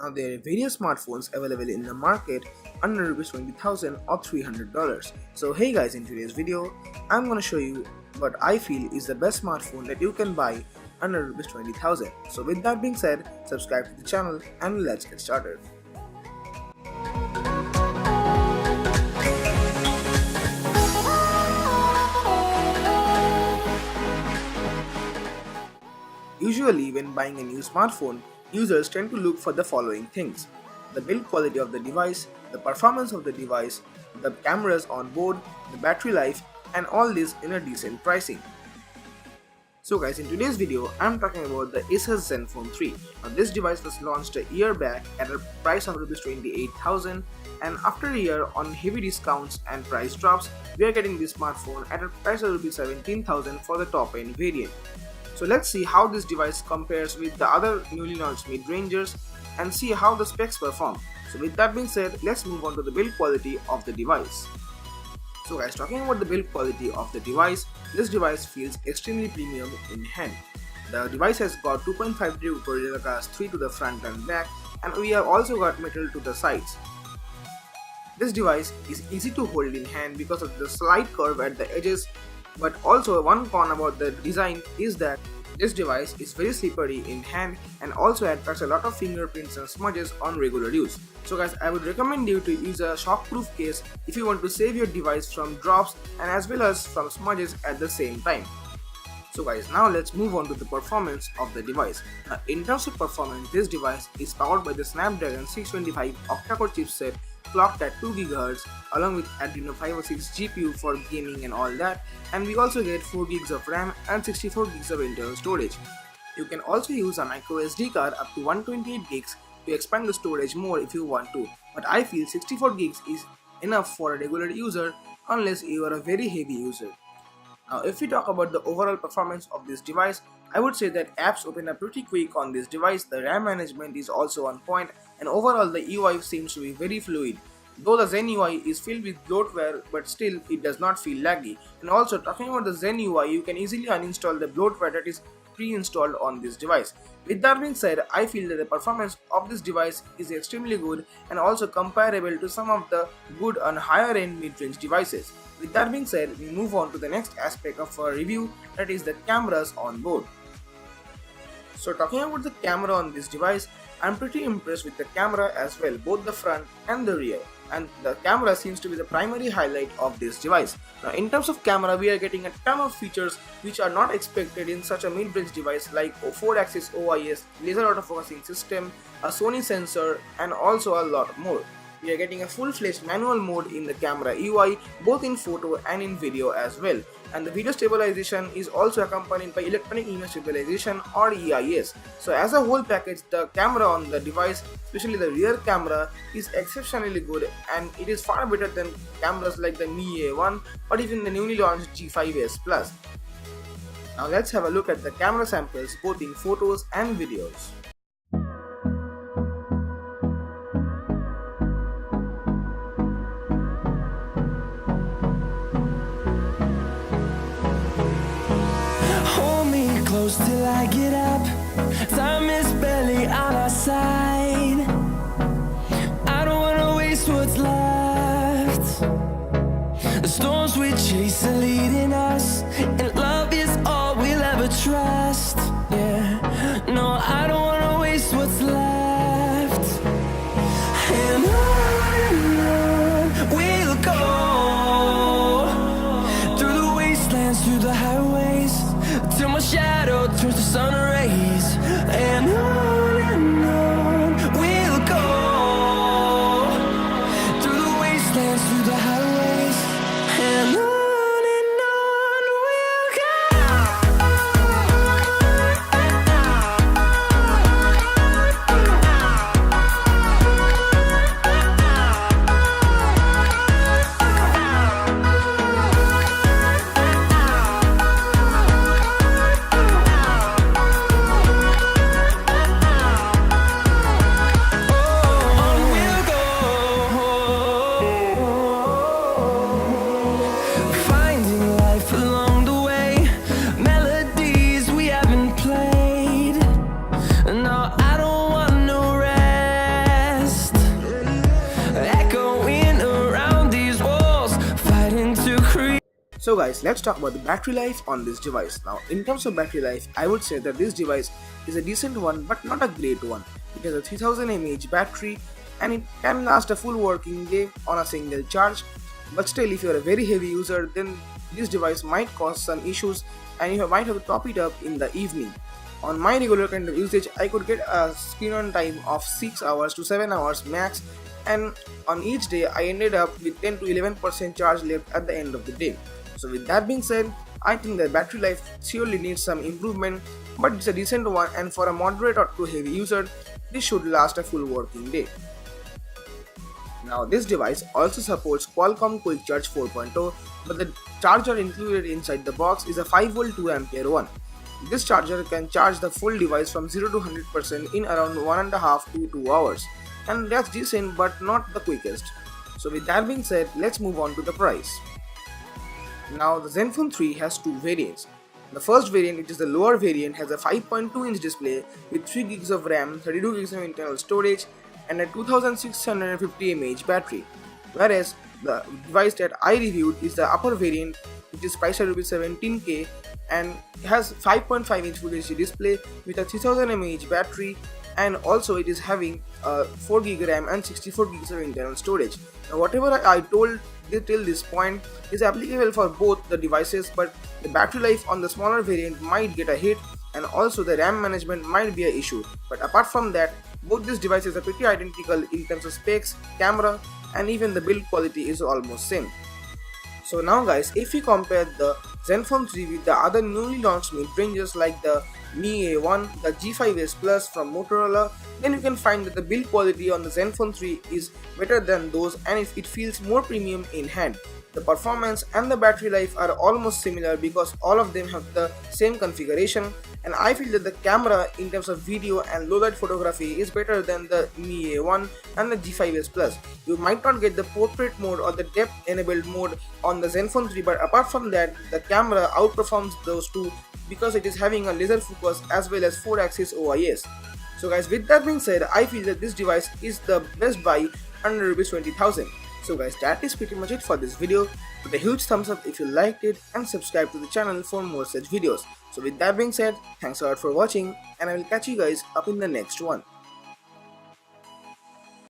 Now there are various smartphones available in the market under Rs 20,000 or $300. So hey guys, in today's video, I'm gonna show you what I feel is the best smartphone that you can buy under Rs 20,000. So with that being said, subscribe to the channel and let's get started. Usually when buying a new smartphone, users tend to look for the following things: the build quality of the device, the performance of the device, the cameras on board, the battery life, and all this in a decent pricing. So guys, in today's video, I'm talking about the Asus Zenfone 3. Now this device was launched a year back at a price of Rs 28,000, and after a year on heavy discounts and price drops, we are getting this smartphone at a price of Rs 17,000 for the top end variant. So let's see how this device compares with the other newly launched mid-rangers and see how the specs perform. So with that being said, let's move on to the build quality of the device. So guys, talking about the build quality of the device, this device feels extremely premium in hand. The device has got 2.5D Gorilla Glass 3 to the front and back, and we have also got metal to the sides. This device is easy to hold in hand because of the slight curve at the edges, but also one con about the design is that this device is very slippery in hand and also attracts a lot of fingerprints and smudges on regular use. So guys, I would recommend you to use a shockproof case if you want to save your device from drops and as well as from smudges at the same time. So guys, now let's move on to the performance of the device. Now, in terms of performance, this device is powered by the Snapdragon 625 octa-core chipset clocked at 2 GHz along with Adreno 506 GPU for gaming and all that, and we also get 4 GB of RAM and 64 GB of internal storage. You can also use a micro SD card up to 128 GB to expand the storage more if you want to, but I feel 64 GB is enough for a regular user unless you are a very heavy user. Now if we talk about the overall performance of this device, I would say that apps open up pretty quick on this device, the RAM management is also on point, and overall the UI seems to be very fluid. Though the Zen UI is filled with bloatware, but still it does not feel laggy. And also talking about the Zen UI, you can easily uninstall the bloatware that is pre-installed on this device. With that being said, I feel that the performance of this device is extremely good and also comparable to some of the good and higher end mid-range devices. With that being said, we move on to the next aspect of our review, that is the cameras on board. So talking about the camera on this device, I'm pretty impressed with the camera as well, both the front and the rear. And the camera seems to be the primary highlight of this device. Now in terms of camera, we are getting a ton of features which are not expected in such a mid-range device like 4-axis OIS, laser autofocusing system, a Sony sensor, and also a lot more. We are getting a full-fledged manual mode in the camera UI, both in photo and in video as well. And the video stabilization is also accompanied by electronic image stabilization or EIS. So as a whole package, the camera on the device, especially the rear camera, is exceptionally good, and it is far better than cameras like the Mi A1 or even the newly launched G5s Plus. Now let's have a look at the camera samples both in photos and videos. Close till I get up. Time is barely on our side. I don't wanna waste what's left. The storms we chase are leading us, and love is all we'll ever trust. Yeah, no, I don't wanna waste what's left. And on we'll go, through the wastelands, through the highways, till my shadow turns to sun rays. And on we'll go, through the wastelands, through the highways, and on So guys, let's talk about the battery life on this device. Now in terms of battery life, I would say that this device is a decent one but not a great one. It has a 3000 mAh battery and it can last a full working day on a single charge. But still, if you are a very heavy user, then this device might cause some issues and you might have to top it up in the evening. On my regular kind of usage, I could get a screen on time of 6 hours to 7 hours max, and on each day I ended up with 10 to 11% charge left at the end of the day. So with that being said, I think the battery life surely needs some improvement, but it's a decent one, and for a moderate or too heavy user, this should last a full working day. Now this device also supports Qualcomm Quick Charge 4.0, but the charger included inside the box is a 5V 2A one. This charger can charge the full device from 0 to 100% in around 1.5 to 2 hours, and that's decent but not the quickest. So with that being said, let's move on to the price. Now the Zenfone 3 has two variants. The first variant, which is the lower variant, has a 5.2-inch display with 3GB of RAM, 32GB of internal storage and a 2650 mAh battery, whereas the device that I reviewed is the upper variant, which is priced at Rs 17k and has 5.5-inch Full HD display with a 3000 mAh battery, and also it is having 4GB RAM and 64GB of internal storage. Now whatever I told till this point is applicable for both the devices, but the battery life on the smaller variant might get a hit and also the RAM management might be an issue. But apart from that, both these devices are pretty identical in terms of specs, camera, and even the build quality is almost same. So now guys, if we compare the Zenfone 3 with the other newly launched mid-ranges like the Mi A1, the G5s Plus from Motorola, then you can find that the build quality on the Zenfone 3 is better than those, and it feels more premium in hand. The performance and the battery life are almost similar because all of them have the same configuration, and I feel that the camera in terms of video and low light photography is better than the Mi A1 and the G5s Plus. You might not get the portrait mode or the depth enabled mode on the Zenfone 3, but apart from that, the camera outperforms those two because it is having a laser focus as well as 4-axis OIS. So guys, with that being said, I feel that this device is the best buy under Rs 20,000. So guys, that is pretty much it for this video. Put a huge thumbs up if you liked it and subscribe to the channel for more such videos. So with that being said, thanks a lot for watching and I will catch you guys up in the next one.